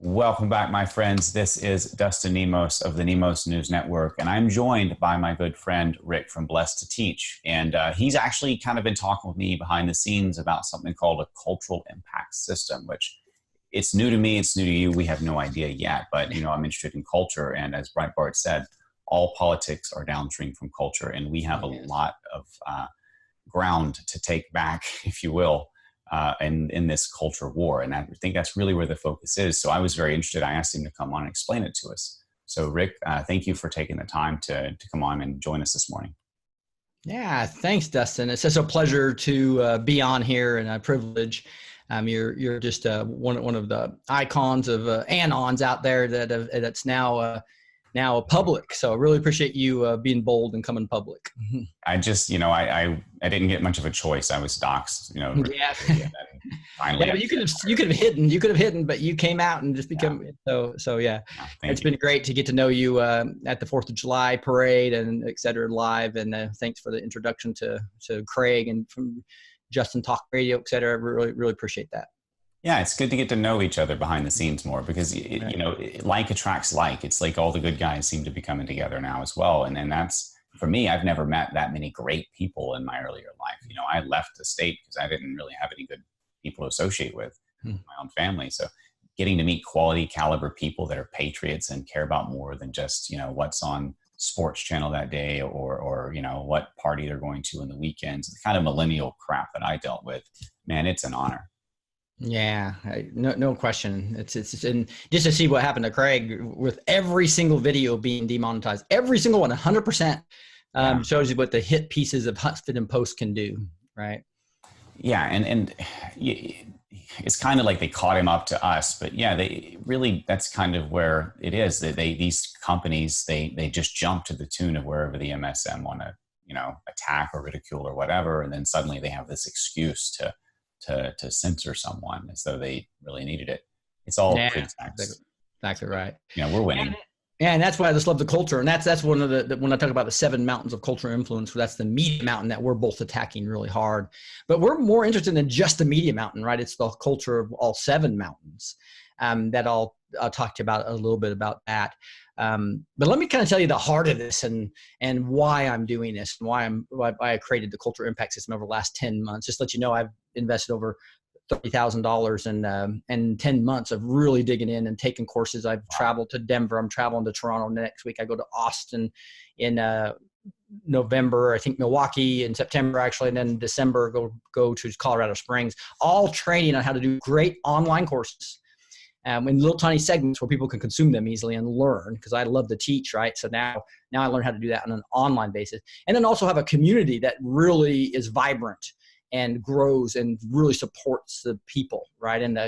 Welcome back, my friends. This is Dustin Nemos of the Nemos News Network, and I'm joined by my good friend Rick from Blessed to Teach. And he's actually kind of been talking with me behind the scenes about something called a cultural impact system, which it's new to me, it's new to you. We have no idea yet, but I'm interested in culture. And as Breitbart said, all politics are downstream from culture, and we have a lot of ground to take back, if you will, in this culture war. And I think that's really where the focus is. So I was very interested. I asked him to come on and explain it to us. So Rick, thank you for taking the time to come on and join us this morning. Yeah, thanks, Dustin. It's such a pleasure to be on here and a privilege. You're just one of the icons of anons out there that's now public. So I really appreciate you being bold and coming public. I just, I didn't get much of a choice. I was doxxed, Yeah. Finally, yeah, but you could have hidden, but you came out and just become so yeah. It's been great to get to know you at the 4th of July parade and et cetera live. And thanks for the introduction to Craig and from Justin Talk Radio, et cetera. Really appreciate that. Yeah, it's good to get to know each other behind the scenes more because, like attracts like. It's like all the good guys seem to be coming together now as well. And that's, for me, I've never met that many great people in my earlier life. I left the state because I didn't really have any good people to associate with my own family. So getting to meet quality caliber people that are patriots and care about more than just, what's on sports channel that day or what party they're going to in the weekends, the kind of millennial crap that I dealt with, man, it's an honor. Yeah, no question. It's and just to see what happened to Craig with every single video being demonetized, every single one, 100%, shows you what the hit pieces of HuffPost Post can do, right? Yeah, and it's kind of like they caught him up to us, but yeah, that's kind of where it is. These companies they just jump to the tune of wherever the MSM want to attack or ridicule or whatever, and then suddenly they have this excuse to censor someone as though they really needed it. It's all pretext. Exactly right. We're winning. And that's why I just love the culture. And that's one of the when I talk about the 7 mountains of cultural influence, that's the media mountain that we're both attacking really hard. But we're more interested in just the media mountain, right? It's the culture of all 7 mountains that I'll talk to you about a little bit about that. But let me kind of tell you the heart of this and why I'm doing this and why I created the cultural impact system over the last 10 months. Just to let you know, I've invested over $30,000 in 10 months of really digging in and taking courses. I've traveled to Denver. I'm traveling to Toronto next week. I go to Austin in November, I think Milwaukee in September actually, and then December go to Colorado Springs, all training on how to do great online courses. In little tiny segments where people can consume them easily and learn, because I love to teach, right? So now I learn how to do that on an online basis, and then also have a community that really is vibrant and grows and really supports the people, right? And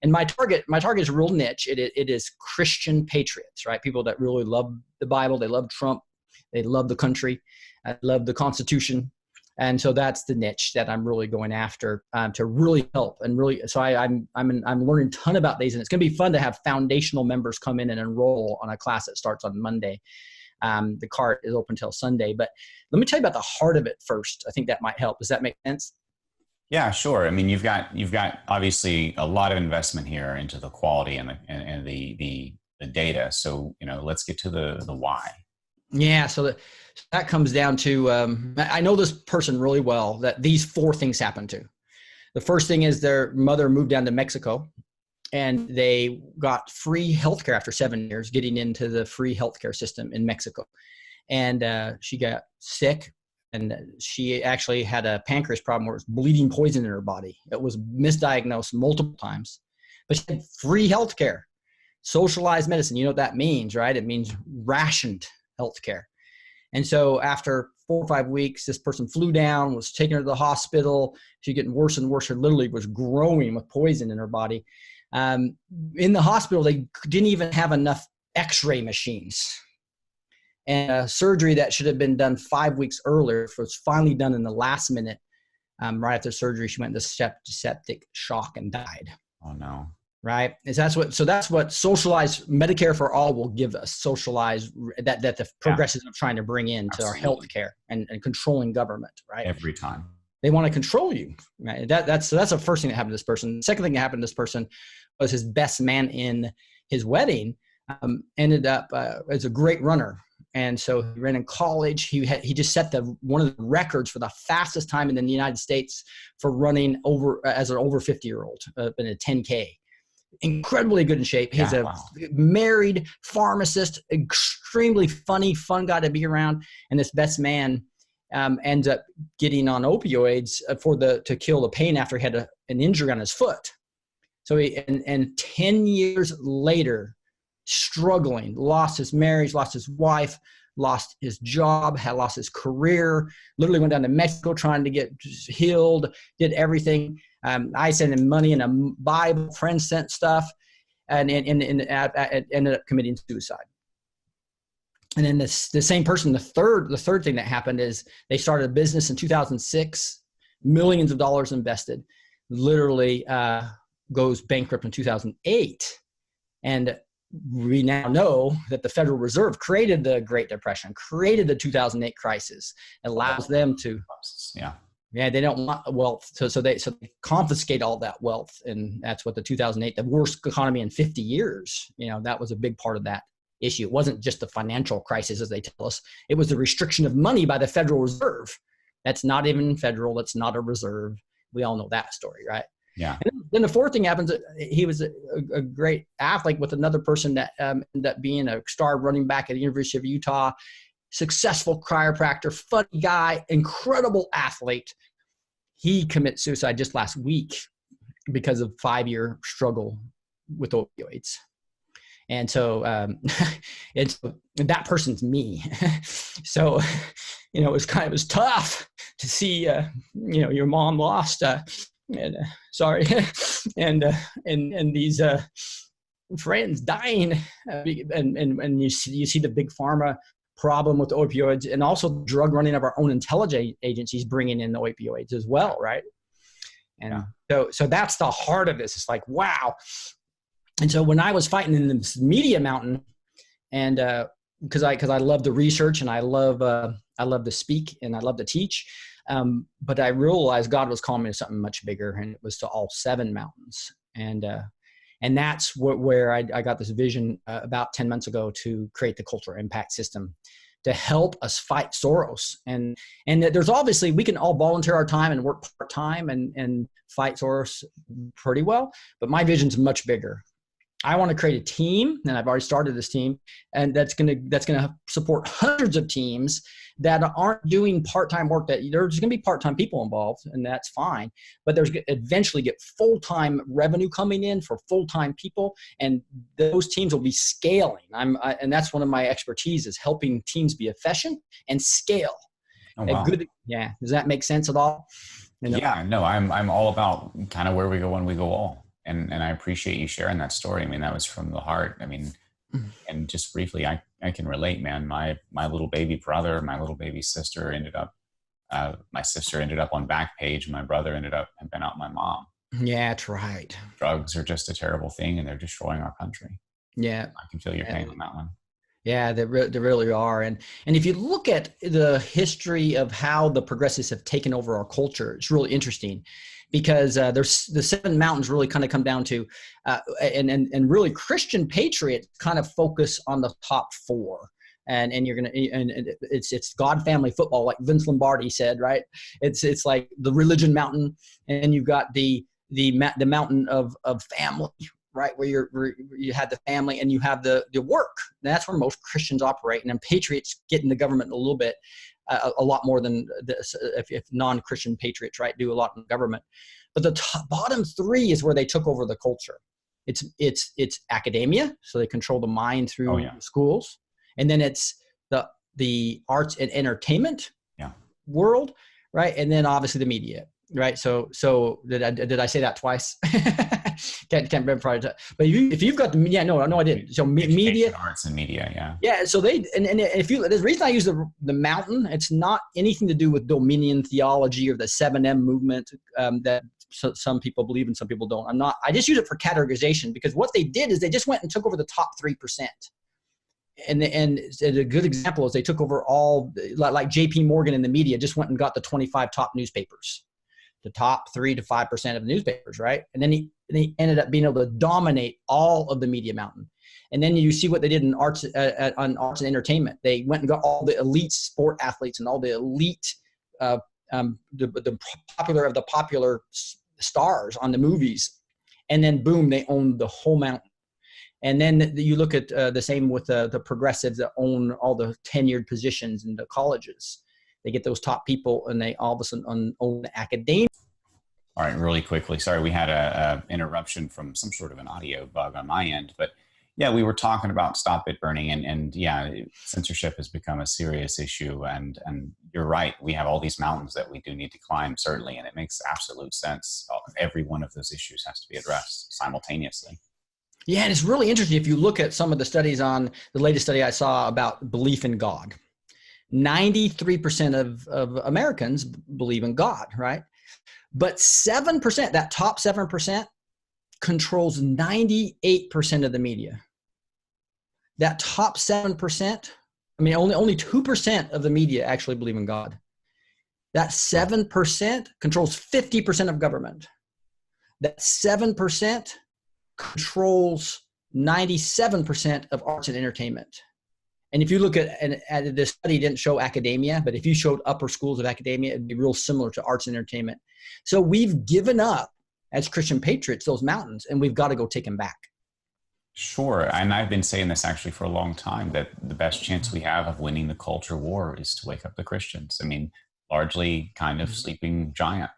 my target is real niche. It is Christian patriots, right? People that really love the Bible, they love Trump, they love the country, love the Constitution. And so that's the niche that I'm really going after to really help and really. So I'm learning a ton about these, and it's going to be fun to have foundational members come in and enroll on a class that starts on Monday. The cart is open till Sunday, but let me tell you about the heart of it first. I think that might help. Does that make sense? Yeah, sure. I mean, you've got obviously a lot of investment here into the quality and the data. So let's get to the why. Yeah, so that comes down to, I know this person really well, that these 4 things happen to. The first thing is their mother moved down to Mexico and they got free healthcare after 7 years getting into the free healthcare system in Mexico. And she got sick and she actually had a pancreas problem where it was bleeding poison in her body. It was misdiagnosed multiple times, but she had free healthcare, socialized medicine. You know what that means, right? It means rationed healthcare. And so after 4 or 5 weeks, this person flew down, was taken her to the hospital. She's getting worse and worse. Her literally was growing with poison in her body. In the hospital, they didn't even have enough x-ray machines. And surgery that should have been done 5 weeks earlier was finally done in the last minute. Right after surgery, she went into septic shock and died. Oh no. Right. And that's what socialized Medicare for all will give us, socialized that the progressives are trying to bring into our healthcare and controlling government, right? Every time. They want to control you. Right? That's the first thing that happened to this person. The second thing that happened to this person was his best man in his wedding, ended up as a great runner. And so he ran in college. He just set one of the records for the fastest time in the United States for running as an over 50-year-old in a 10K. Incredibly good in shape. He's a married pharmacist, extremely funny, fun guy to be around. And this best man ends up getting on opioids to kill the pain after he had an injury on his foot. So and 10 years later, struggling, lost his marriage, lost his wife, lost his job, had lost his career, literally went down to Mexico trying to get healed, did everything. I sent him money and a Bible, friends sent stuff, and ended up committing suicide. And then the same person, the third thing that happened is they started a business in 2006, millions of dollars invested, literally goes bankrupt in 2008. And we now know that the Federal Reserve created the Great Depression, created the 2008 crisis, allows them to, they don't want wealth. So they confiscate all that wealth. And that's what the 2008, the worst economy in 50 years, that was a big part of that issue. It wasn't just the financial crisis, as they tell us. It was the restriction of money by the Federal Reserve. That's not even federal. That's not a reserve. We all know that story, right? Yeah. And then the fourth thing happens. He was a great athlete with another person that ended up being a star running back at the University of Utah, successful chiropractor, funny guy, incredible athlete. He committed suicide just last week because of 5-year struggle with opioids. And so that person's me. So, it was tough to see, your mom lost, sorry. and these friends dying, and you see the big pharma problem with opioids, and also drug running of our own intelligence agencies bringing in the opioids as well, right? And so that's the heart of this. It's like, wow. And so when I was fighting in this media mountain, and because I love the research and I love to speak and I love to teach, but I realized God was calling me to something much bigger, and it was to all 7 mountains. And that's where I got this vision about 10 months ago to create the cultural impact system to help us fight Soros. And there's obviously, we can all volunteer our time and work part-time and fight Soros pretty well, but my vision's much bigger. I want to create a team, and I've already started this team, and that's going to support hundreds of teams that aren't doing part-time work. That there's going to be part-time people involved, and that's fine. But there's eventually get full-time revenue coming in for full-time people, and those teams will be scaling. And that's one of my expertise is helping teams be efficient and scale. Oh, wow. Does that make sense at all? Yeah, no, I'm all about kind of where we go when we go all. And I appreciate you sharing that story. I mean, that was from the heart. I mean, and just briefly, I can relate, man. My little baby brother, my little baby sister my sister ended up on Backpage. My brother ended up pimping out my mom. Yeah, that's right. Drugs are just a terrible thing, and they're destroying our country. Yeah. I can feel your pain on that one. Yeah, they really are. And if you look at the history of how the progressives have taken over our culture, it's really interesting. Because there's the 7 mountains really kind of come down to, and really Christian patriots kind of focus on the top 4, and it's God family football, like Vince Lombardi said, right? It's like the religion mountain, and you've got the mountain of family, right? Where you have the family and you have the work. And that's where most Christians operate, and then patriots get in the government a little bit. A lot more than this, if non-Christian patriots, right, do a lot in government. But the bottom 3 is where they took over the culture. It's academia, so they control the mind through schools, and then it's the arts and entertainment world, right, and then obviously the media, right. So did I say that twice? Can't remember. But if you've got the media, no, I didn't. So media, arts and media, yeah. So the reason I use the mountain, it's not anything to do with dominion theology or the 7M movement that some people believe and some people don't. I just use it for categorization, because what they did is they just went and took over the top 3%. And a good example is they took over all, like JP Morgan in the media just went and got the 25 top newspapers. The top 3 to 5% of newspapers, right? And then they ended up being able to dominate all of the media mountain. And then you see what they did in arts, on arts and entertainment. They went and got all the elite sport athletes and all the elite, the popular of the popular stars on the movies. And then boom, they owned the whole mountain. And then you look at the same with the progressives that own all the tenured positions in the colleges. They get those top people and they all of a sudden own the academia. All right, really quickly. Sorry, we had a interruption from some sort of an audio bug on my end, but yeah, we were talking about stop it burning, and yeah, censorship has become a serious issue, and you're right. We have all these mountains that we do need to climb, certainly, and it makes absolute sense. Every one of those issues has to be addressed simultaneously. Yeah, and it's really interesting if you look at some of the studies on the latest study I saw about belief in God. 93% of Americans believe in God, right? But 7%, that top 7%, controls 98% of the media. That top 7%, I mean, only 2% of the media actually believe in God. That 7% controls 50% of government. That 7% controls 97% of arts and entertainment. And if you look at this study, didn't show academia, but if you showed upper schools of academia, it'd be real similar to arts and entertainment. So we've given up as Christian patriots those mountains, and we've got to go take them back. Sure. And I've been saying this actually for a long time, that the best chance we have of winning the culture war is to wake up the Christians. I mean, largely kind of sleeping giant.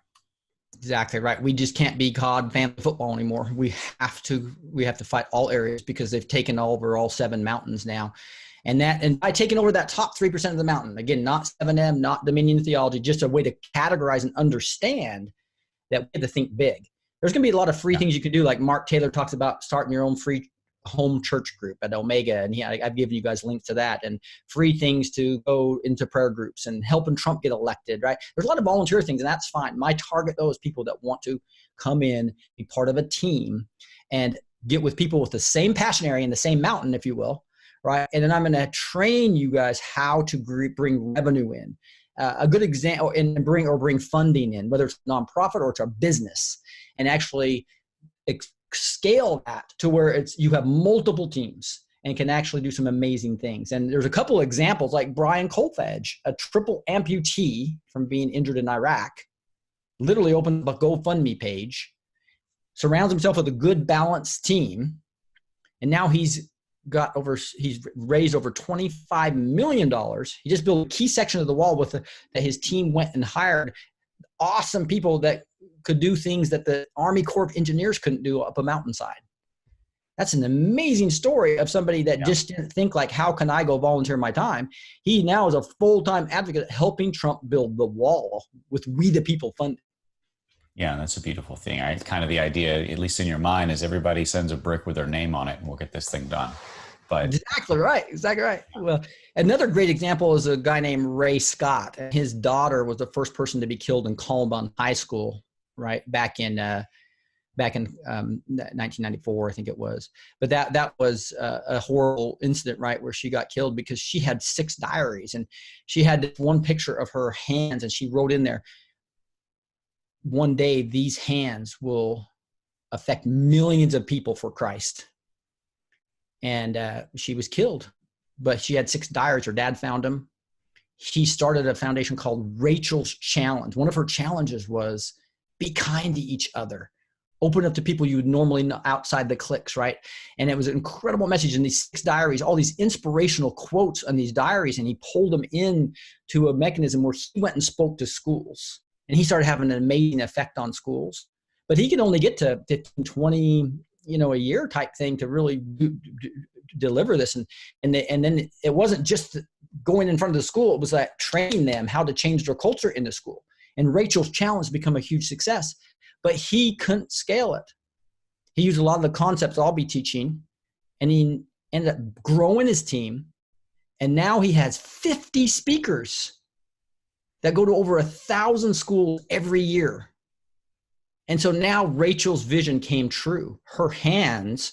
Exactly right. We just can't be God family football anymore. We have to fight all areas because they've taken over all 7 mountains now. And by taking over that top 3% of the mountain, again, not 7M, not Dominion theology, just a way to categorize and understand that we have to think big. There's going to be a lot of free things you can do, like Mark Taylor talks about starting your own free home church group at Omega, and I've given you guys links to that, and free things to go into prayer groups and helping Trump get elected, right? There's a lot of volunteer things, and that's fine. My target, though, is people that want to come in, be part of a team, and get with people with the same passion area and the same mountain, if you will, right? And then I'm going to train you guys how to bring revenue in. A good example, and bring funding in, whether it's a nonprofit or it's a business, and actually scale that to where you have multiple teams and can actually do some amazing things. And there's a couple of examples, like Brian Kolfage, a triple amputee from being injured in Iraq, literally opened up a GoFundMe page, surrounds himself with a good balanced team, and now he's raised over $25 million. He just built a key section of the wall that his team went and hired awesome people that could do things that the Army Corps of Engineers couldn't do up a mountainside. That's an amazing story of somebody that just didn't think like, how can I go volunteer my time? He now is a full-time advocate helping Trump build the wall with We the People funding. Yeah, that's a beautiful thing. Kind of the idea, at least in your mind, is everybody sends a brick with their name on it and we'll get this thing done. But Exactly right. Well, another great example is a guy named Ray Scott. His daughter was the first person to be killed in Columbine High School, right, back in 1994, I think it was. But that was a horrible incident, right, where she got killed because she had 6 diaries, and she had this one picture of her hands, and she wrote in there, "One day these hands will affect millions of people for Christ." And she was killed, but she had 6 diaries. Her dad found them. He started a foundation called Rachel's Challenge. One of her challenges was be kind to each other. Open up to people you would normally know outside the cliques, right? And it was an incredible message in these 6 diaries, all these inspirational quotes on these diaries, and he pulled them in to a mechanism where he went and spoke to schools. And he started having an amazing effect on schools. But he could only get to 15, 20, a year type thing to really deliver this. And then it wasn't just going in front of the school. It was like training them how to change their culture in the school. And Rachel's Challenge become a huge success, but he couldn't scale it. He used a lot of the concepts I'll be teaching, and he ended up growing his team. And now he has 50 speakers that go to over 1,000 schools every year. And so now Rachel's vision came true. Her hands,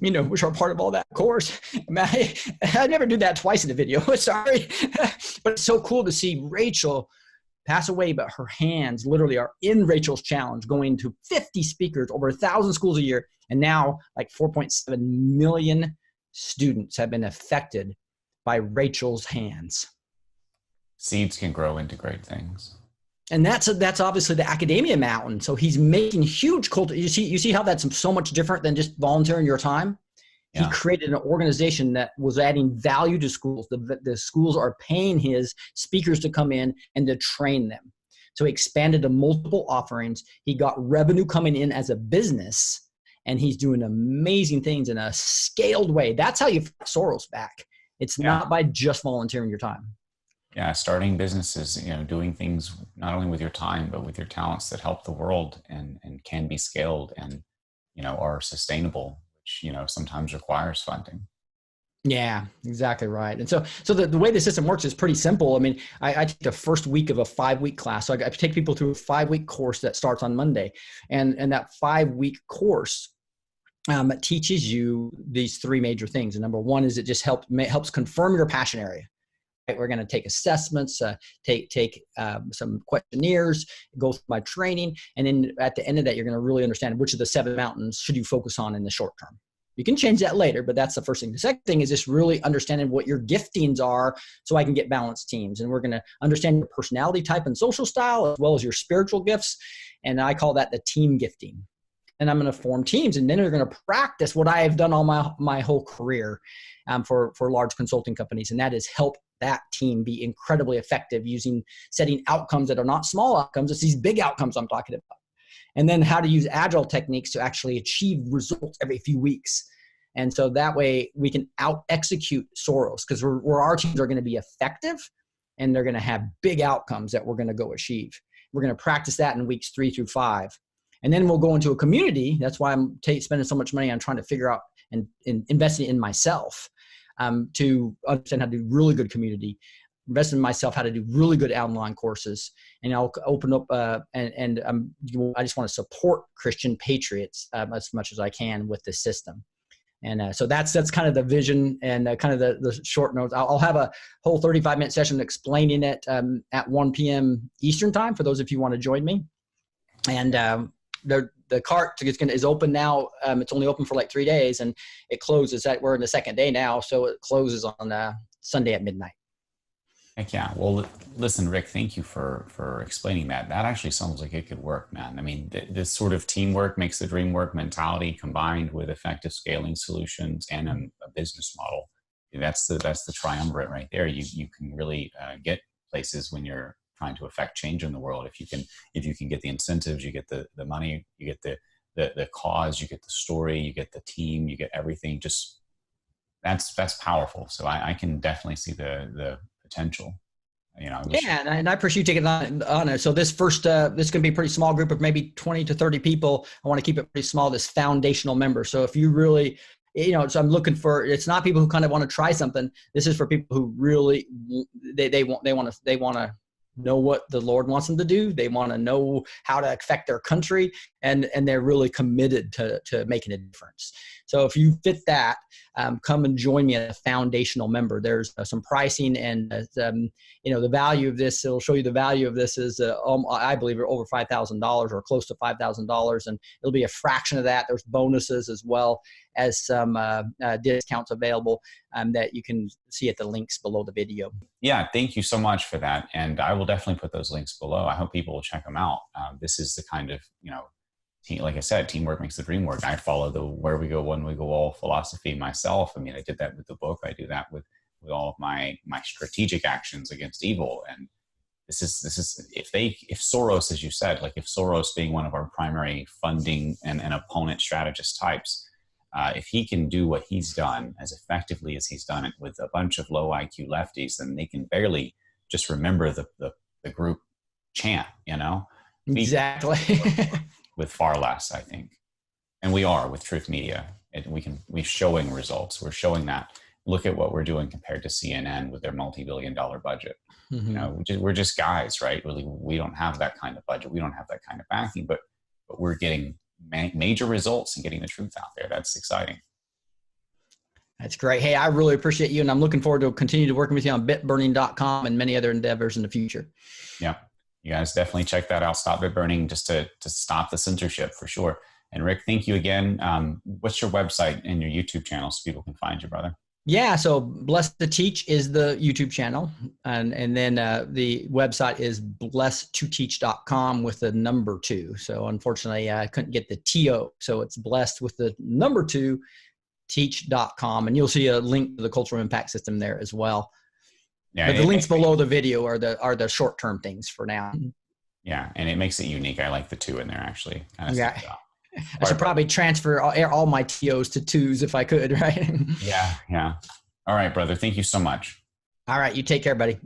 which are part of all that course. I never do that twice in a video. Sorry. But it's so cool to see Rachel pass away, but her hands literally are in Rachel's challenge, going to 50 speakers, over 1,000 schools a year. And now like 4.7 million students have been affected by Rachel's hands. Seeds can grow into great things. And that's obviously the academia mountain. So he's making huge culture. You see how that's so much different than just volunteering your time? Yeah. He created an organization that was adding value to schools. The schools are paying his speakers to come in and to train them. So he expanded to multiple offerings. He got revenue coming in as a business, and he's doing amazing things in a scaled way. That's how you get Soros back. It's not by just volunteering your time. Yeah, starting businesses, doing things not only with your time, but with your talents that help the world and can be scaled and, are sustainable, which, sometimes requires funding. Yeah, exactly right. And so the way the system works is pretty simple. I mean, I take the first week of a 5-week class. So I take people through a 5-week course that starts on Monday. And that 5-week course teaches you these 3 major things. And number one is it just helps confirm your passion area. Right? We're going to take assessments, take some questionnaires, go through my training. And then at the end of that, you're going to really understand which of the 7 mountains should you focus on in the short term. You can change that later, but that's the first thing. The second thing is just really understanding what your giftings are so I can get balanced teams. And we're going to understand your personality type and social style as well as your spiritual gifts. And I call that the team gifting. And I'm going to form teams, and then they're going to practice what I have done all my whole career for large consulting companies. And that is help that team be incredibly effective setting outcomes that are not small outcomes. It's these big outcomes I'm talking about. And then how to use agile techniques to actually achieve results every few weeks. And so that way we can out-execute Soros, because our teams are going to be effective and they're going to have big outcomes that we're going to go achieve. We're going to practice that in weeks 3 through 5. And then we'll go into a community. That's why I'm spending so much money on trying to figure out and investing in myself to understand how to do really good community, invest in myself, how to do really good online courses. And I'll open up I just want to support Christian patriots as much as I can with this system. And so that's kind of the vision and kind of the short notes. I'll have a whole 35-minute session explaining it at 1 p.m. Eastern time for those of you who want to join me. And the cart is open now. It's only open for like 3 days, and it closes. We're in the second day now, so it closes on Sunday at midnight. Heck yeah. Well, listen, Rick, thank you for explaining that. That actually sounds like it could work, man. I mean, this sort of teamwork makes the dream work mentality combined with effective scaling solutions and a business model. That's the triumvirate right there. You can really get places when you're trying to affect change in the world. If you can get the incentives, you get the money, you get the cause, you get the story, you get the team, you get everything. Just that's powerful. So I can definitely see the potential. And I appreciate you taking on it. So this first, this can be a pretty small group of maybe 20 to 30 people. I want to keep it pretty small, this foundational member. So if you really, so I'm looking for, it's not people who kind of want to try something. This is for people who really, they want to know what the Lord wants them to do. They want to know how to affect their country, and they're really committed to making a difference. So if you fit that, come and join me as a foundational member. There's some pricing, and the value of this. It'll show you the value of this is I believe over $5,000 or close to $5,000, and it'll be a fraction of that. There's bonuses as well as some discounts available that you can see at the links below the video. Yeah, thank you so much for that, and I will definitely put those links below. I hope people will check them out. This is the kind of like I said, teamwork makes the dream work. I follow the where we go, when we go all philosophy myself. I mean, I did that with the book. I do that with all of my strategic actions against evil. And this is if Soros, as you said, like if Soros being one of our primary funding and opponent strategist types, if he can do what he's done as effectively as he's done it with a bunch of low IQ lefties, then they can barely just remember the group chant, Exactly. with far less, I think. And we are with Truth Media. We're showing results. We're showing that. Look at what we're doing compared to CNN with their multi-billion-dollar budget. Mm-hmm. We're just guys, right? Really, we don't have that kind of budget. We don't have that kind of backing, but we're getting major results and getting the truth out there. That's exciting. That's great. Hey, I really appreciate you, and I'm looking forward to continue to working with you on bitburning.com and many other endeavors in the future. Yeah. You guys definitely check that out. Stop It Burning, just to stop the censorship for sure. And Rick, thank you again. What's your website and your YouTube channel so people can find you, brother? Yeah, so Blessed to Teach is the YouTube channel, and then the website is blessedtoteach.com with the number 2. So unfortunately, I couldn't get the TO, so it's blessed with the number 2 teach.com, and you'll see a link to the cultural impact system there as well. Yeah, but the links below the video are the short-term things for now. Yeah, and it makes it unique. I like the 2 in there actually. Yeah. I should probably transfer all my TOs to 2s if I could, right? Yeah. All right, brother. Thank you so much. All right. You take care, buddy.